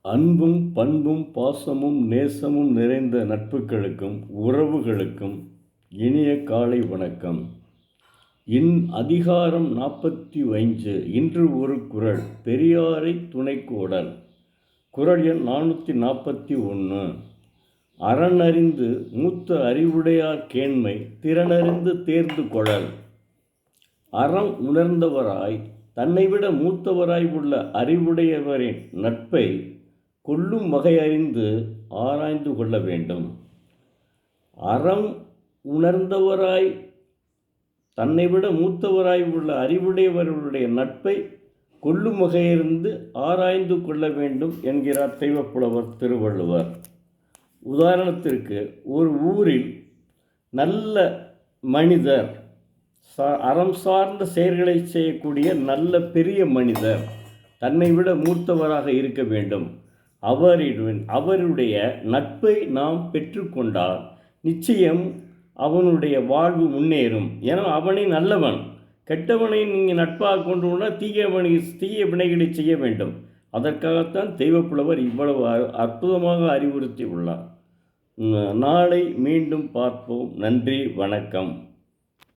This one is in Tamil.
அன்பும் பண்பும் பாசமும் நேசமும் நிறைந்த நட்புகளுக்கும் உறவுகளுக்கும் இனிய காலை வணக்கம். அதிகாரம் 45. இன்று ஒரு குறள். பெரியாரை துணைக்கோடல். குறள் எண் 441. அறனறிந்து மூத்த அறிவுடையார் கேண்மை திறனறிந்து தேர்ந்து கொளல். அறம் உணர்ந்தவராய் தன்னைவிட மூத்தவராய் உள்ள அறிவுடையவரின் நட்பை கொள்ளும் வகை அறிந்து ஆராய்ந்து கொள்ள வேண்டும். அறம் உணர்ந்தவராய் தன்னைவிட மூத்தவராய் உள்ள அறிவுடையவர்களுடைய நட்பை கொள்ளும் வகையிருந்து ஆராய்ந்து கொள்ள வேண்டும் என்கிறார் தெய்வப்புலவர் திருவள்ளுவர். உதாரணத்திற்கு, ஒரு ஊரில் நல்ல மனிதர், அறம் சார்ந்த செயல்களை செய்யக்கூடிய நல்ல பெரிய மனிதர் தன்னை விட மூத்தவராக இருக்க வேண்டும். அவருடைய நட்பை நாம் பெற்றுக்கொண்டால் நிச்சயம் அவனுடைய வாழ்வு முன்னேறும். ஏன்னா அவனே நல்லவன். கெட்டவனை நீங்கள் நட்பாக கொண்டு வந்தால் தீய வினைகளை செய்ய வேண்டும். அதற்காகத்தான் தெய்வப்புலவர் இவ்வளவு அற்புதமாக அறிவுறுத்தி உள்ளார். நாளை மீண்டும் பார்ப்போம். நன்றி, வணக்கம்.